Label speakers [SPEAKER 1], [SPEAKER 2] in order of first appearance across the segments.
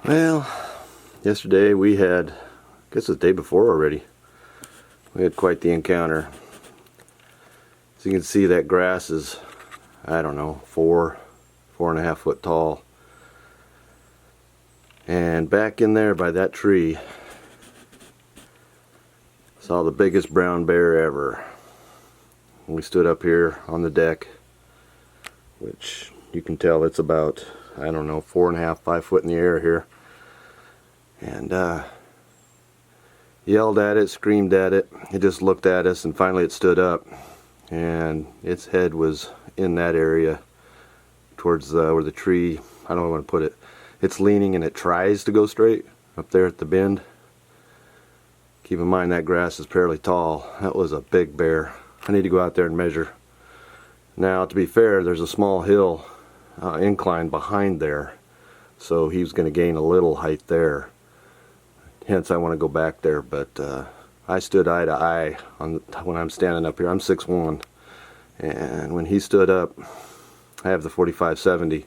[SPEAKER 1] Well, yesterday we had, I guess the day before already, we had quite the encounter. As you can see, that grass is, I don't know, 4.5 foot tall. And back in there by that tree, saw the biggest brown bear ever. We stood up here on the deck, which you can tell it's about, I don't know, 4.5, 5 foot in the air here. And yelled at it, screamed at it. It just looked at us, and finally it stood up. And its head was in that area towards where the tree, I don't know how I want to put it. It's leaning and it tries to go straight up there at the bend. Keep in mind that grass is fairly tall. That was a big bear. I need to go out there and measure. Now, to be fair, there's a small hill incline behind there, so he was going to gain a little height there. Hence, I want to go back there, but I stood eye to eye when I'm standing up here. I'm 6'1", and when he stood up, I have the 45-70,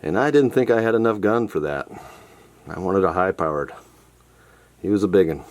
[SPEAKER 1] and I didn't think I had enough gun for that. I wanted a high-powered. He was a big one.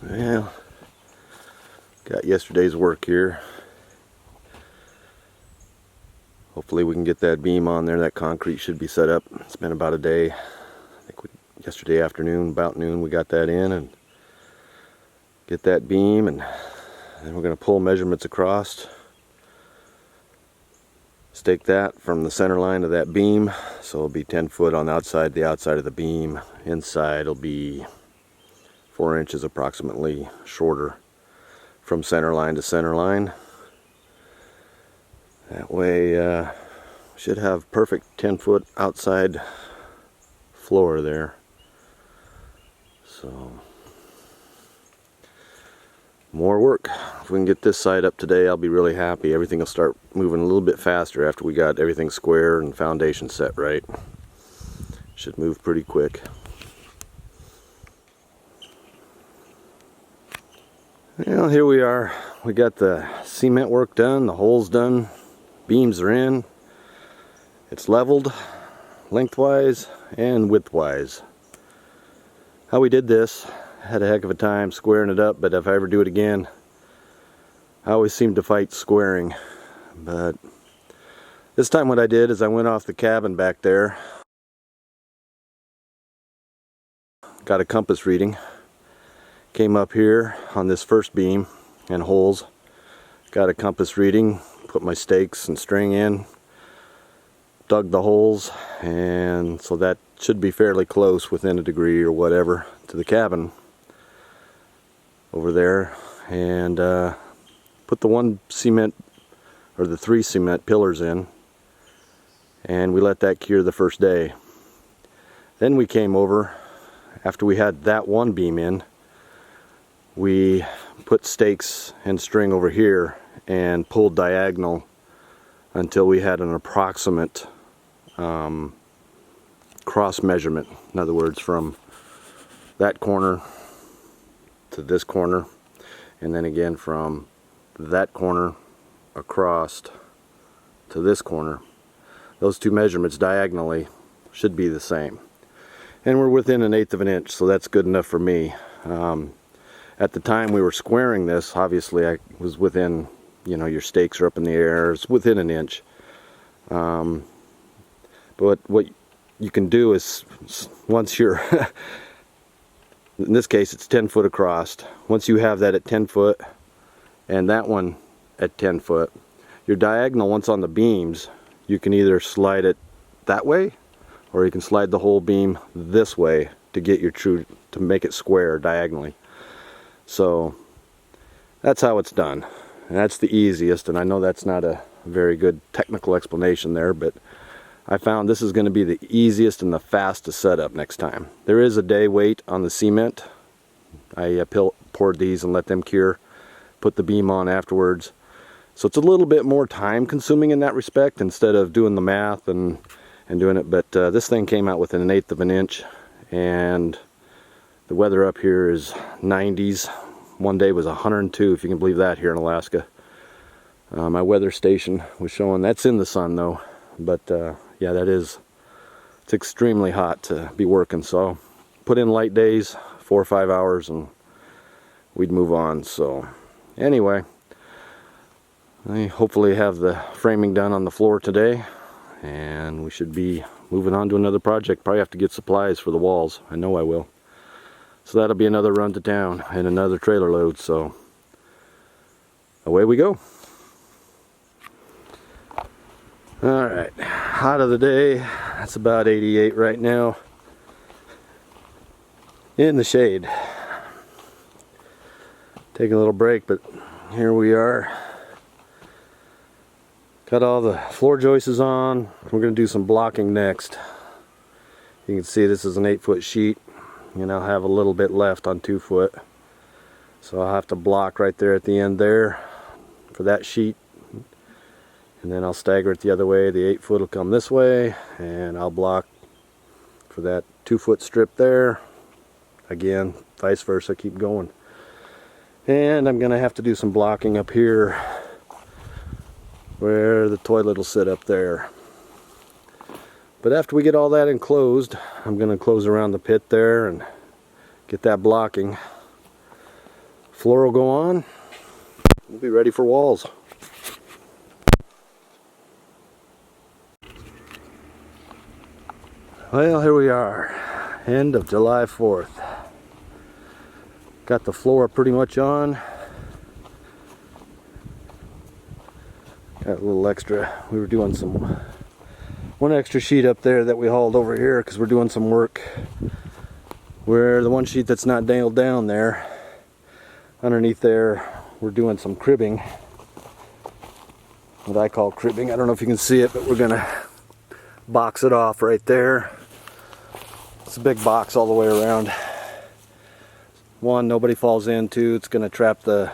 [SPEAKER 1] Well, got yesterday's work here. Hopefully we can get that beam on there. That concrete should be set up. It's been about a day. I think yesterday afternoon, about noon, we got that in and get that beam, and then we're going to pull measurements across. Stake that from the center line of that beam, so it'll be 10 foot on the outside of the beam. Inside it'll be 4 inches approximately shorter from center line to center line. That way should have perfect 10 foot outside floor there. So more work. If we can get this side up today, I'll be really happy. Everything will start moving a little bit faster after we got everything square and foundation set right. Should move pretty quick. Well, here we are. We got the cement work done, the holes done, beams are in. It's leveled lengthwise and widthwise. How we did this, had a heck of a time squaring it up, but if I ever do it again, I always seem to fight squaring. But this time what I did is I went off the cabin back there, got a compass reading, came up here on this first beam and holes, got a compass reading, put my stakes and string in, dug the holes, and so that should be fairly close, within a degree or whatever, to the cabin over there, and put the one cement, or the 3 cement pillars in, and we let that cure the first day. Then we came over, after we had that one beam in, we put stakes and string over here and pulled diagonal until we had an approximate cross measurement. In other words, from that corner to this corner, and then again from that corner across to this corner. Those two measurements diagonally should be the same. And we're within 1/8 of an inch, so that's good enough for me. At the time we were squaring this, obviously I was within, you know, your stakes are up in the air, it's within 1 inch. But what you can do is, once you're, in this case it's 10 foot across, once you have that at 10 foot and that one at 10 foot, your diagonal, once on the beams, you can either slide it that way or you can slide the whole beam this way to get your true, to make it square diagonally. So that's how it's done, and that's the easiest. And I know that's not a very good technical explanation there, but I found this is going to be the easiest and the fastest setup next time. There is a day wait on the cement. I poured these and let them cure, put the beam on afterwards. So it's a little bit more time consuming in that respect, instead of doing the math and doing it. But this thing came out within 1/8 of an inch, and the weather up here is 90s. One day was 102, if you can believe that, here in Alaska. My weather station was showing, that's in the sun though, but yeah, it's extremely hot to be working. So put in light days, 4 or 5 hours, and we'd move on. So anyway, I hopefully have the framing done on the floor today, and we should be moving on to another project. Probably have to get supplies for the walls. I know I will. So that'll be another run to town and another trailer load. So away we go. Alright, hot of the day. It's about 88 right now. In the shade. Taking a little break, but here we are. Got all the floor joists on. We're going to do some blocking next. You can see this is an 8-foot sheet, and I'll have a little bit left on 2 foot. So I'll have to block right there at the end there for that sheet. And then I'll stagger it the other way. The 8 foot will come this way, and I'll block for that 2 foot strip there. Again, vice versa, keep going. And I'm going to have to do some blocking up here where the toilet will sit up there. But after we get all that enclosed, I'm going to close around the pit there and get that blocking. Floor will go on. We'll be ready for walls. Well, here we are, end of July 4th. Got the floor pretty much on. Got a little extra. We were doing one extra sheet up there that we hauled over here because we're doing some work where the one sheet that's not nailed down there, underneath there, we're doing some cribbing. What I call cribbing. I don't know if you can see it, but we're gonna box it off right there. It's a big box all the way around. One, nobody falls into. It's going to trap the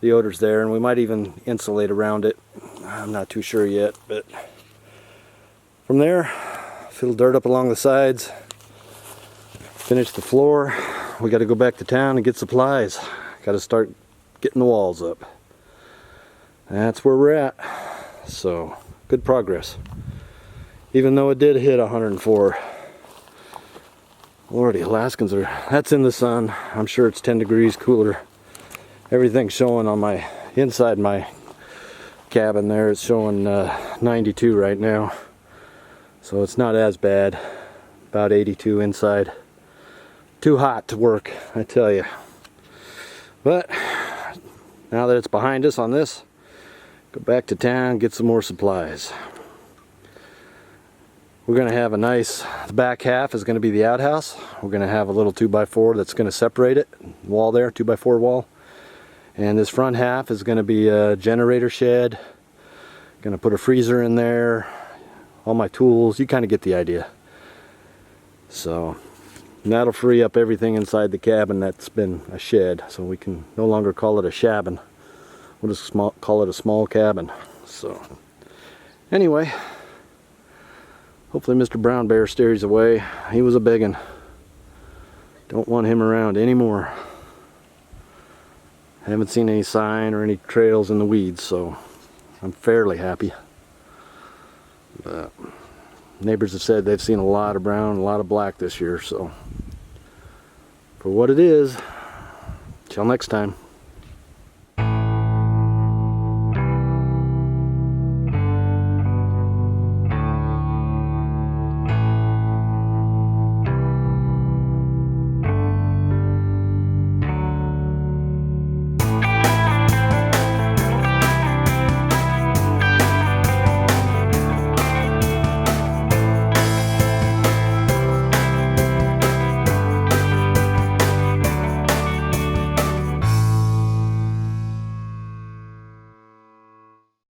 [SPEAKER 1] odors there, and we might even insulate around it. I'm not too sure yet, but from there, fill dirt up along the sides, finish the floor. We got to go back to town and get supplies. Got to start getting the walls up. That's where we're at. So, good progress. Even though it did hit 104. Lordy, Alaskans are, that's in the sun. I'm sure it's 10 degrees cooler. Everything's showing on my, inside my cabin there, it's showing 92 right now. So it's not as bad. About 82 inside. Too hot to work, I tell you. But now that it's behind us on this, go back to town, get some more supplies. We're going to have a nice, the back half is going to be the outhouse. We're going to have a little 2x4 that's going to separate it, wall there, 2x4 wall. And this front half is going to be a generator shed. Going to put a freezer in there, all my tools, you kind of get the idea. So, and that'll free up everything inside the cabin that's been a shed. So we can no longer call it a shabin. We'll just call it a small cabin. So, anyway. Hopefully Mr. Brown Bear steers away. He was a biggin. Don't want him around anymore. Haven't seen any sign or any trails in the weeds, so I'm fairly happy. But neighbors have said they've seen a lot of brown, a lot of black this year, so for what it is, till next time.